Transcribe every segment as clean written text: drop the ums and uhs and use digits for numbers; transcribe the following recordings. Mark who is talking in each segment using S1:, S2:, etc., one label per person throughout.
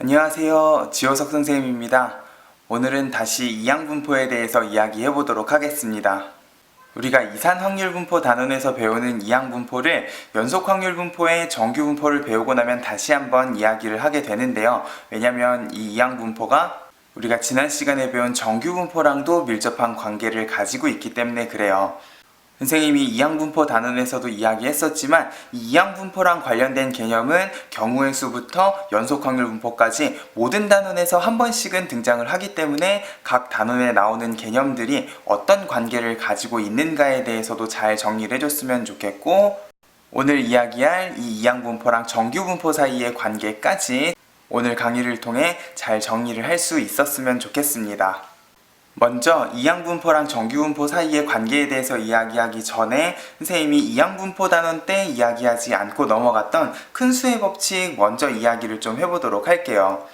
S1: 안녕하세요. 지호석 선생님입니다. 오늘은 다시 이항분포에 대해서 이야기해 보도록 하겠습니다. 우리가 이산확률분포 단원에서 배우는 이항분포를 연속확률분포의 정규분포를 배우고 나면 다시 한번 이야기를 하게 되는데요. 왜냐면 이 이항분포가 우리가 지난 시간에 배운 정규분포랑도 밀접한 관계를 가지고 있기 때문에 그래요. 선생님이 이항분포 단원에서도 이야기했었지만 이 이항분포랑 관련된 개념은 경우의 수부터 연속확률분포까지 모든 단원에서 한 번씩은 등장을 하기 때문에 각 단원에 나오는 개념들이 어떤 관계를 가지고 있는가에 대해서도 잘 정리를 해줬으면 좋겠고, 오늘 이야기할 이 이항분포랑 정규분포 사이의 관계까지 오늘 강의를 통해 잘 정리를 할 수 있었으면 좋겠습니다. 먼저 이항분포랑 정규분포 사이의 관계에 대해서 이야기하기 전에 선생님이 이항분포 단원 때 이야기하지 않고 넘어갔던 큰 수의 법칙 먼저 이야기를 좀 해보도록 할게요.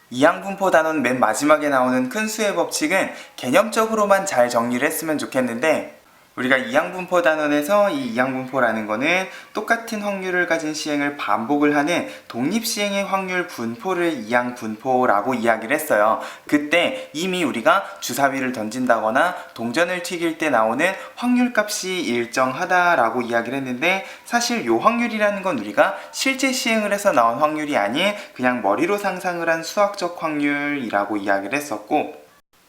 S1: 이항분포 단원 맨 마지막에 나오는 큰 수의 법칙은 개념적으로만 잘 정리를 했으면 좋겠는데, 우리가 이항분포 단원에서 이 이항분포라는 거는 똑같은 확률을 가진 시행을 반복을 하는 독립시행의 확률 분포를 이항분포라고 이야기를 했어요. 그때 이미 우리가 주사위를 던진다거나 동전을 튀길 때 나오는 확률값이 일정하다라고 이야기를 했는데, 사실 이 확률이라는 건 우리가 실제 시행을 해서 나온 확률이 아닌 그냥 머리로 상상을 한 수학적 확률이라고 이야기를 했었고,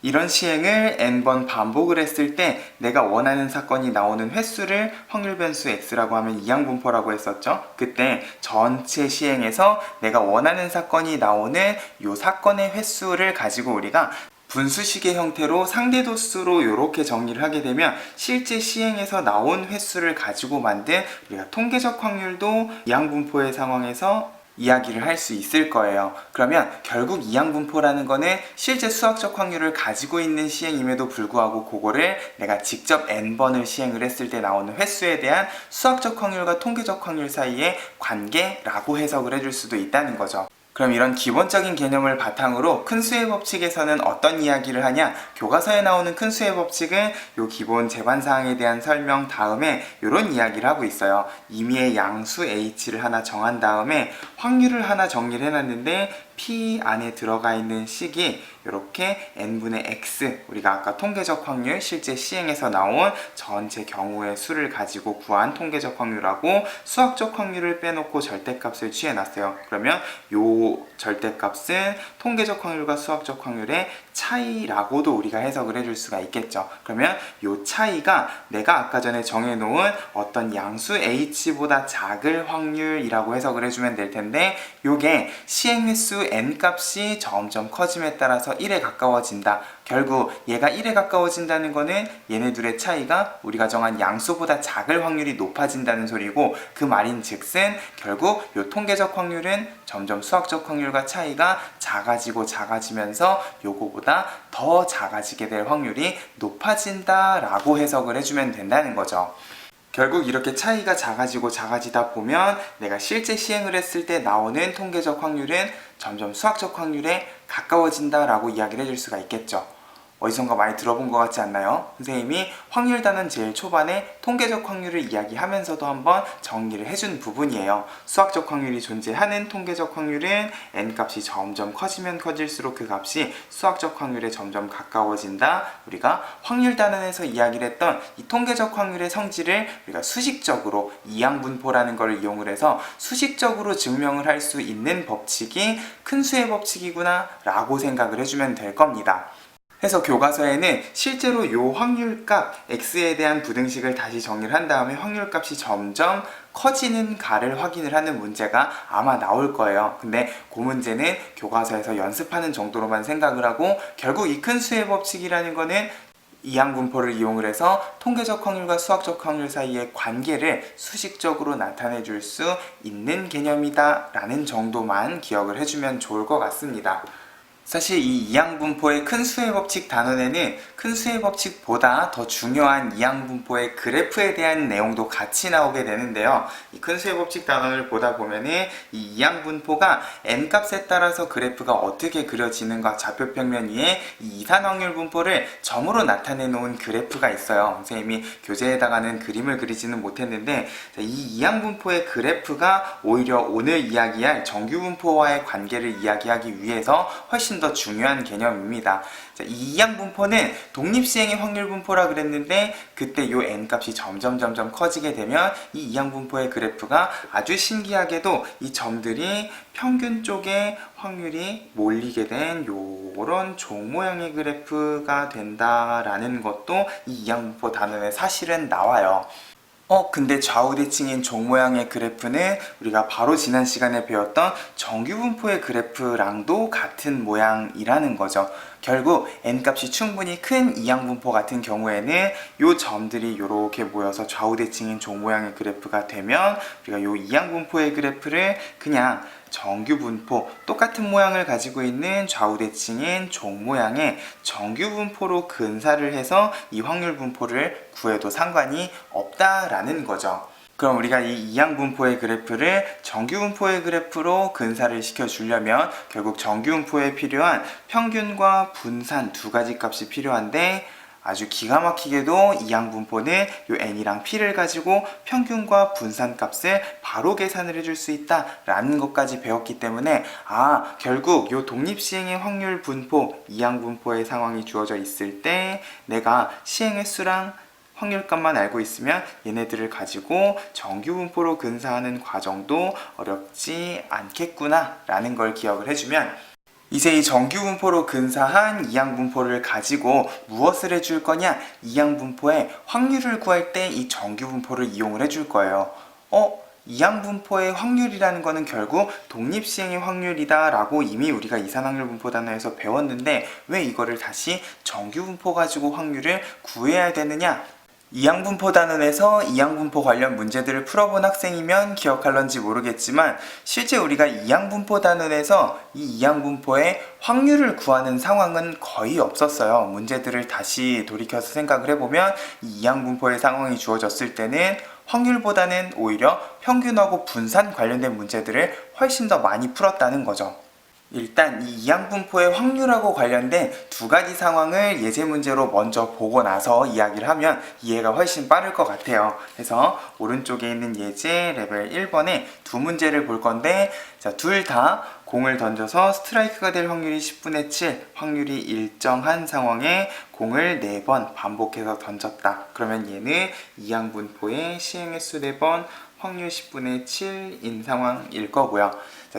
S1: 이런 시행을 n번 반복을 했을 때 내가 원하는 사건이 나오는 횟수를 확률 변수 x라고 하면 이항분포라고 했었죠. 그때 전체 시행에서 내가 원하는 사건이 나오는 이 사건의 횟수를 가지고 우리가 분수식의 형태로 상대도수로 이렇게 정리를 하게 되면 실제 시행에서 나온 횟수를 가지고 만든 우리가 통계적 확률도 이항분포의 상황에서 이야기를 할 수 있을 거예요. 그러면 결국 이항분포라는 거는 실제 수학적 확률을 가지고 있는 시행임에도 불구하고 그거를 내가 직접 n번을 시행을 했을 때 나오는 횟수에 대한 수학적 확률과 통계적 확률 사이의 관계라고 해석을 해줄 수도 있다는 거죠. 그럼 이런 기본적인 개념을 바탕으로 큰 수의 법칙에서는 어떤 이야기를 하냐? 교과서에 나오는 큰 수의 법칙은 요 기본 제반사항에 대한 설명 다음에 이런 이야기를 하고 있어요. 임의의 양수 h를 하나 정한 다음에 확률을 하나 정리를 해놨는데 P 안에 들어가 있는 식이 이렇게 n분의 x, 우리가 아까 통계적 확률, 실제 시행에서 나온 전체 경우의 수를 가지고 구한 통계적 확률하고 수학적 확률을 빼놓고 절대값을 취해놨어요. 그러면 이 절대값은 통계적 확률과 수학적 확률의 차이라고도 우리가 해석을 해줄 수가 있겠죠. 그러면 이 차이가 내가 아까 전에 정해놓은 어떤 양수 h보다 작을 확률이라고 해석을 해주면 될 텐데, 이게 시행 횟수 n 값이 점점 커짐에 따라서 1에 가까워진다. 결국 얘가 1에 가까워진다는 거는 얘네들의 차이가 우리가 정한 양수보다 작을 확률이 높아진다는 소리고, 그 말인 즉슨 결국 이 통계적 확률은 점점 수학적 확률과 차이가 작아지면서 요거보다 더 작아지게 될 확률이 높아진다라고 해석을 해주면 된다는 거죠. 결국 이렇게 차이가 작아지다 보면 내가 실제 시행을 했을 때 나오는 통계적 확률은 점점 수학적 확률에 가까워진다라고 이야기를 해줄 수가 있겠죠. 어디선가 많이 들어본 것 같지 않나요? 선생님이 확률 단원 제일 초반에 통계적 확률을 이야기하면서도 한번 정리를 해준 부분이에요. 수학적 확률이 존재하는 통계적 확률은 n값이 점점 커지면 커질수록 그 값이 수학적 확률에 점점 가까워진다. 우리가 확률 단원에서 이야기를 했던 이 통계적 확률의 성질을 우리가 수식적으로 이항분포라는 걸 이용을 해서 수식적으로 증명을 할 수 있는 법칙이 큰 수의 법칙이구나 라고 생각을 해주면 될 겁니다. 그래서 교과서에는 실제로 이 확률값 x에 대한 부등식을 다시 정리를 한 다음에 확률값이 점점 커지는 가를 확인을 하는 문제가 아마 나올 거예요. 근데 그 문제는 교과서에서 연습하는 정도로만 생각을 하고, 결국 이 큰 수의 법칙이라는 거는 이항분포를 이용을 해서 통계적 확률과 수학적 확률 사이의 관계를 수식적으로 나타내 줄 수 있는 개념이다 라는 정도만 기억을 해주면 좋을 것 같습니다. 사실 이 이항분포의 큰 수의 법칙 단원에는 큰 수의 법칙보다 더 중요한 이항분포의 그래프에 대한 내용도 같이 나오게 되는데요. 이 큰 수의 법칙 단원을 보다 보면은 이 이항분포가 n값에 따라서 그래프가 어떻게 그려지는가 좌표평면 위에 이 이산확률 분포를 점으로 나타내 놓은 그래프가 있어요. 선생님이 교재에다가는 그림을 그리지는 못했는데 이 이항분포의 그래프가 오히려 오늘 이야기할 정규분포와의 관계를 이야기하기 위해서 훨씬 더 중요한 개념입니다. 자, 이 이항분포는 독립시행의 확률분포라 그랬는데 그때 요 n값이 점점 커지게 되면 이 이항분포의 그래프가 아주 신기하게도 이 점들이 평균 쪽에 확률이 몰리게 된 요런 종 모양의 그래프가 된다라는 것도 이 이항분포 단원에 사실은 나와요. 근데 좌우대칭인 종 모양의 그래프는 우리가 바로 지난 시간에 배웠던 정규분포의 그래프랑도 같은 모양이라는 거죠. 결국 n값이 충분히 큰 이항분포 같은 경우에는 이 점들이 이렇게 모여서 좌우대칭인 종 모양의 그래프가 되면 우리가 이 이항분포의 그래프를 그냥 정규분포, 똑같은 모양을 가지고 있는 좌우대칭인 종 모양의 정규분포로 근사를 해서 이 확률분포를 구해도 상관이 없다라는 거죠. 그럼 우리가 이 이항분포의 그래프를 정규분포의 그래프로 근사를 시켜주려면 결국 정규분포에 필요한 평균과 분산 두 가지 값이 필요한데 아주 기가 막히게도 이항분포는 요 n이랑 p를 가지고 평균과 분산값을 바로 계산을 해줄 수 있다라는 것까지 배웠기 때문에 결국 요 독립시행의 확률 분포, 이항분포의 상황이 주어져 있을 때 내가 시행의 수랑 확률값만 알고 있으면 얘네들을 가지고 정규분포로 근사하는 과정도 어렵지 않겠구나 라는 걸 기억을 해주면 이제 이 정규분포로 근사한 이항분포를 가지고 무엇을 해줄 거냐? 이항분포의 확률을 구할 때 이 정규분포를 이용을 해줄 거예요. 이항분포의 확률이라는 거는 결국 독립시행의 확률이다 라고 이미 우리가 이산확률분포 단어에서 배웠는데 왜 이거를 다시 정규분포 가지고 확률을 구해야 되느냐? 이항분포 단원에서 이항분포 관련 문제들을 풀어본 학생이면 기억할런지 모르겠지만 실제 우리가 이항분포 단원에서 이 이항분포의 확률을 구하는 상황은 거의 없었어요. 문제들을 다시 돌이켜서 생각을 해보면 이 이항분포의 상황이 주어졌을 때는 확률보다는 오히려 평균하고 분산 관련된 문제들을 훨씬 더 많이 풀었다는 거죠. 일단 이 이항분포의 확률하고 관련된 두 가지 상황을 예제 문제로 먼저 보고 나서 이야기를 하면 이해가 훨씬 빠를 것 같아요. 그래서 오른쪽에 있는 예제 레벨 1번에 두 문제를 볼 건데 둘 다 공을 던져서 스트라이크가 될 확률이 10분의 7, 확률이 일정한 상황에 공을 4번 반복해서 던졌다. 그러면 얘는 이항분포의 시행 횟수 4번, 확률 10분의 7인 상황일 거고요.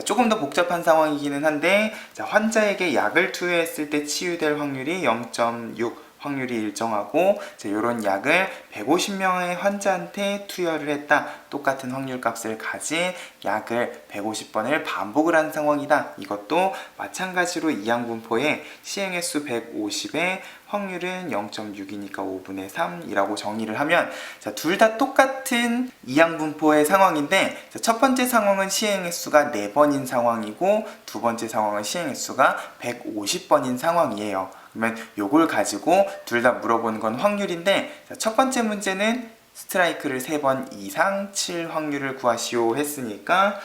S1: 조금 더 복잡한 상황이기는 한데 환자에게 약을 투여했을 때 치유될 확률이 0.6 확률이 일정하고 이런 약을 150명의 환자한테 투여를 했다. 똑같은 확률값을 가진 약을 150번을 반복을 한 상황이다. 이것도 마찬가지로 이항분포의 시행횟수 150에 확률은 0.6이니까 5분의 3이라고 정의를 하면 둘 다 똑같은 이항분포의 상황인데 첫 번째 상황은 시행횟수가 4번인 상황이고 두 번째 상황은 시행횟수가 150번인 상황이에요. 그러면 요걸 가지고 둘 다 물어보는 건 확률인데 첫 번째 문제는 스트라이크를 3번 이상 칠 확률을 구하시오 했으니까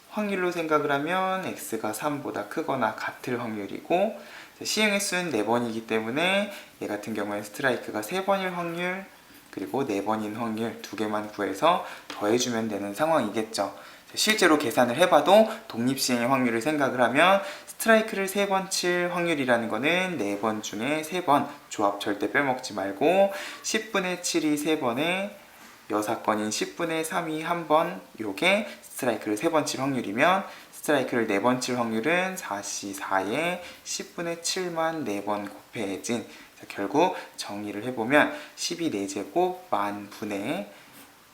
S1: 확률로 생각을 하면 x가 3보다 크거나 같을 확률이고 시행횟수는 4번이기 때문에 얘 같은 경우에 스트라이크가 3번일 확률 그리고 4번인 확률 두 개만 구해서 더해주면 되는 상황이겠죠. 실제로 계산을 해봐도 독립시행의 확률을 생각을 하면 스트라이크를 3번 칠 확률이라는 거는 4번 중에 3번 조합 절대 빼먹지 말고 10분의 7이 3번에 여사건인 10분의 3이 1번 요게 스트라이크를 3번 칠 확률이면 스트라이크를 4번 칠 확률은 4C4에 10분의 7만 4번 곱해진 결국 정리를 해보면 12 4제곱 만 분의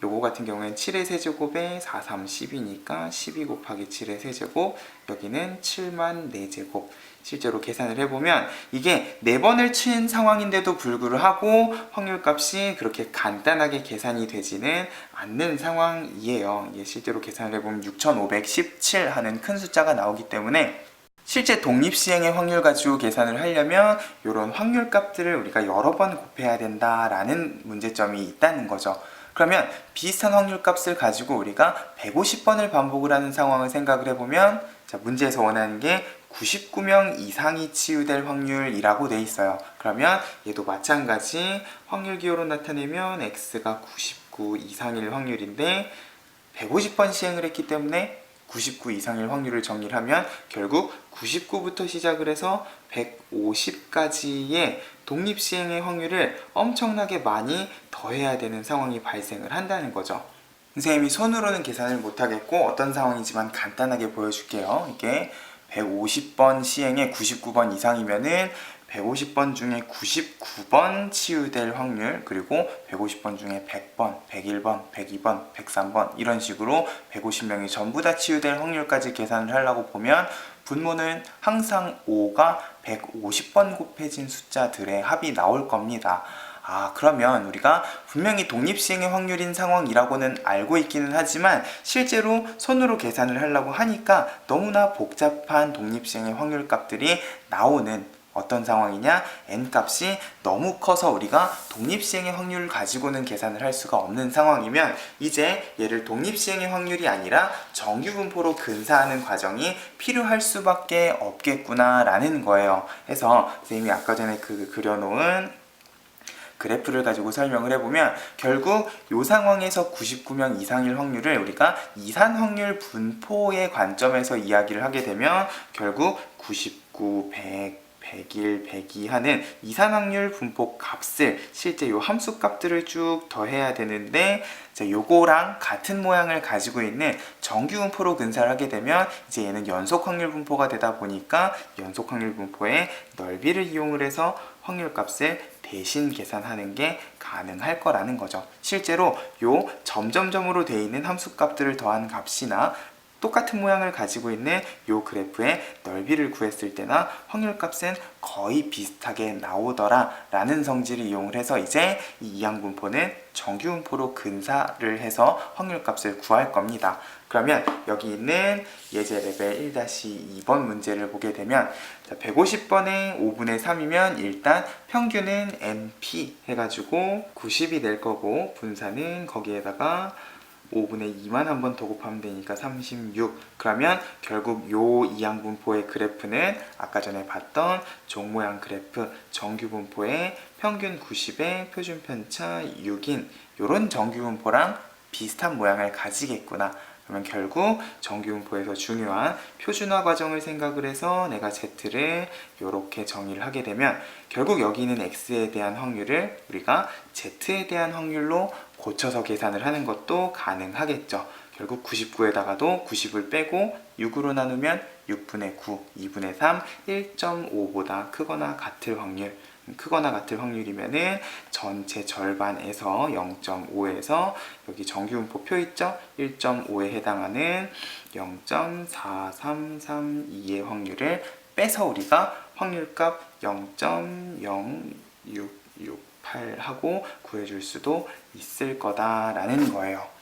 S1: 요거 같은 경우에는 7의 세제곱에 4, 3, 10이니까 12 곱하기 7의 세제곱 여기는 7만 4제곱 실제로 계산을 해보면 이게 4번을 친 상황인데도 불구하고 확률값이 그렇게 간단하게 계산이 되지는 않는 상황이에요. 이게 실제로 계산을 해보면 6517 하는 큰 숫자가 나오기 때문에 실제 독립시행의 확률 가지고 계산을 하려면 이런 확률 값들을 우리가 여러 번 곱해야 된다라는 문제점이 있다는 거죠. 그러면 비슷한 확률 값을 가지고 우리가 150번을 반복을 하는 상황을 생각을 해보면, 자, 문제에서 원하는 게 99명 이상이 치유될 확률이라고 돼 있어요. 그러면 얘도 마찬가지 확률 기호로 나타내면 x가 99 이상일 확률인데 150번 시행을 했기 때문에 99 이상일 확률을 정리를 하면 결국 99부터 시작을 해서 150까지의 독립시행의 확률을 엄청나게 많이 더해야 되는 상황이 발생을 한다는 거죠. 선생님이 손으로는 계산을 못하겠고 어떤 상황이지만 간단하게 보여줄게요. 이게 150번 시행에 99번 이상이면은 150번 중에 99번 치유될 확률, 그리고 150번 중에 100번, 101번, 102번, 103번 이런 식으로 150명이 전부 다 치유될 확률까지 계산을 하려고 보면 분모는 항상 5가 150번 곱해진 숫자들의 합이 나올 겁니다. 그러면 우리가 분명히 독립시행의 확률인 상황이라고는 알고 있기는 하지만 실제로 손으로 계산을 하려고 하니까 너무나 복잡한 독립시행의 확률 값들이 나오는 어떤 상황이냐? n값이 너무 커서 우리가 독립시행의 확률을 가지고는 계산을 할 수가 없는 상황이면 이제 얘를 독립시행의 확률이 아니라 정규분포로 근사하는 과정이 필요할 수밖에 없겠구나 라는 거예요. 그래서 선생님이 아까 전에 그려놓은 그래프를 가지고 설명을 해보면 결국 이 상황에서 99명 이상일 확률을 우리가 이산 확률 분포의 관점에서 이야기를 하게 되면 결국 99, 100, 101, 102 하는 이산 확률 분포 값을 실제 요 함수 값들을 쭉 더해야 되는데, 요거랑 같은 모양을 가지고 있는 정규 분포로 근사를 하게 되면 이제 얘는 연속 확률 분포가 되다 보니까 연속 확률 분포의 넓이를 이용을 해서 확률 값을 대신 계산하는 게 가능할 거라는 거죠. 실제로 요 점점점으로 되어 있는 함수 값들을 더한 값이나 똑같은 모양을 가지고 있는 이 그래프의 넓이를 구했을 때나 확률 값은 거의 비슷하게 나오더라 라는 성질을 이용을 해서 이제 이 이항분포는 정규분포로 근사를 해서 확률 값을 구할 겁니다. 그러면 여기 있는 예제 레벨 1-2번 문제를 보게 되면 150번에 5분의 3이면 일단 평균은 NP 해가지고 90이 될 거고 분사는 거기에다가 5분의 2만 한 번 더 곱하면 되니까 36. 그러면 결국 요 이항분포의 그래프는 아까 전에 봤던 종모양 그래프 정규분포의 평균 90에 표준 편차 6인 요런 정규분포랑 비슷한 모양을 가지겠구나. 그러면 결국 정규분포에서 중요한 표준화 과정을 생각을 해서 내가 Z를 이렇게 정의를 하게 되면 결국 여기 있는 X에 대한 확률을 우리가 Z에 대한 확률로 고쳐서 계산을 하는 것도 가능하겠죠. 결국 99에다가도 90을 빼고 6으로 나누면 6분의 9, 2분의 3, 1.5보다 크거나 같을 확률. 크거나 같을 확률이면은 전체 절반에서 0.5에서 여기 정규분포표 있죠? 1.5에 해당하는 0.4332의 확률을 빼서 우리가 확률값 0.0668하고 구해줄 수도 있을 거다라는 거예요.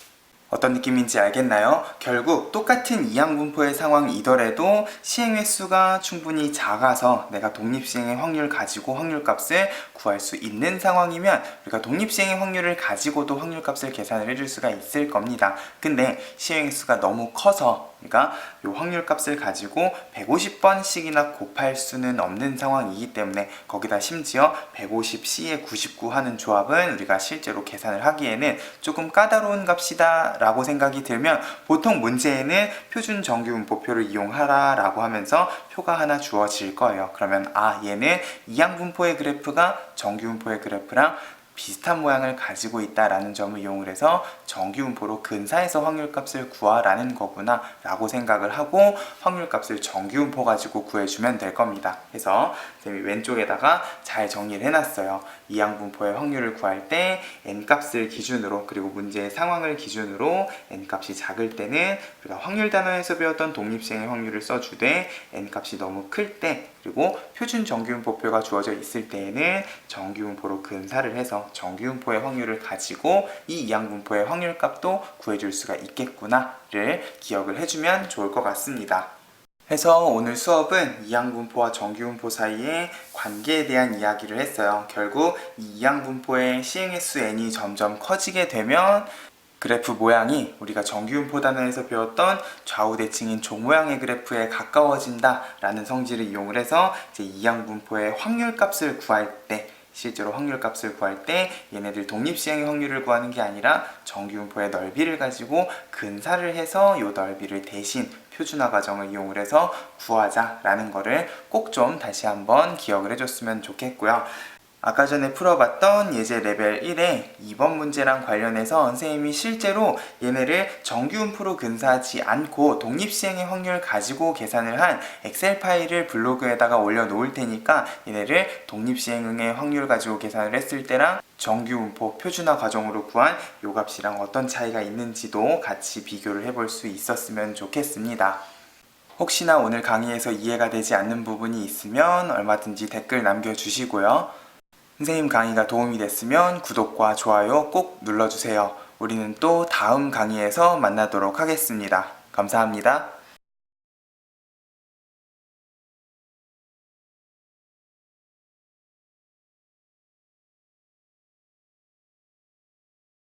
S1: 어떤 느낌인지 알겠나요? 결국 똑같은 이항분포의 상황이더라도 시행 횟수가 충분히 작아서 내가 독립시행의 확률 가지고 확률값을 구할 수 있는 상황이면 우리가 독립시행의 확률을 가지고도 확률값을 계산을 해줄 수가 있을 겁니다. 근데 시행 횟수가 너무 커서 그러니까 이 확률값을 가지고 150번씩이나 곱할 수는 없는 상황이기 때문에 거기다 심지어 150C에 99 하는 조합은 우리가 실제로 계산을 하기에는 조금 까다로운 값이다 라고 생각이 들면 보통 문제에는 표준 정규분포표를 이용하라 라고 하면서 표가 하나 주어질 거예요. 그러면 얘는 이항분포의 그래프가 정규분포의 그래프랑 비슷한 모양을 가지고 있다라는 점을 이용을 해서 정규분포로 근사해서 확률값을 구하라는 거구나 라고 생각을 하고 확률값을 정규분포 가지고 구해주면 될 겁니다. 그래서 선생님이 왼쪽에다가 잘 정리를 해놨어요. 이항분포의 확률을 구할 때 n값을 기준으로 그리고 문제의 상황을 기준으로 n값이 작을 때는 우리가 확률 단원에서 배웠던 독립시행의 확률을 써주되 n값이 너무 클 때 그리고 표준 정규분포표가 주어져 있을 때에는 정규분포로 근사를 해서 정규분포의 확률을 가지고 이 이항분포의 확률값도 구해줄 수가 있겠구나를 기억을 해주면 좋을 것 같습니다. 해서 오늘 수업은 이항분포와 정규분포 사이의 관계에 대한 이야기를 했어요. 결국 이 이항분포의 시행횟수 n이 점점 커지게 되면 그래프 모양이 우리가 정규분포 단원에서 배웠던 좌우 대칭인 종 모양의 그래프에 가까워진다 라는 성질을 이용을 해서 이제 이항분포의 확률값을 구할 때, 실제로 확률값을 구할 때 얘네들 독립시행의 확률을 구하는 게 아니라 정규분포의 넓이를 가지고 근사를 해서 이 넓이를 대신 표준화 과정을 이용을 해서 구하자라는 거를 꼭 좀 다시 한번 기억을 해줬으면 좋겠고요. 아까 전에 풀어봤던 예제 레벨 1의 2번 문제랑 관련해서 선생님이 실제로 얘네를 정규분포로 근사하지 않고 독립시행의 확률을 가지고 계산을 한 엑셀 파일을 블로그에다가 올려놓을 테니까 얘네를 독립시행의 확률을 가지고 계산을 했을 때랑 정규분포 표준화 과정으로 구한 요 값이랑 어떤 차이가 있는지도 같이 비교를 해볼 수 있었으면 좋겠습니다. 혹시나 오늘 강의에서 이해가 되지 않는 부분이 있으면 얼마든지 댓글 남겨주시고요. 선생님 강의가 도움이 됐으면 구독과 좋아요 꼭 눌러주세요. 우리는 또 다음 강의에서 만나도록 하겠습니다. 감사합니다.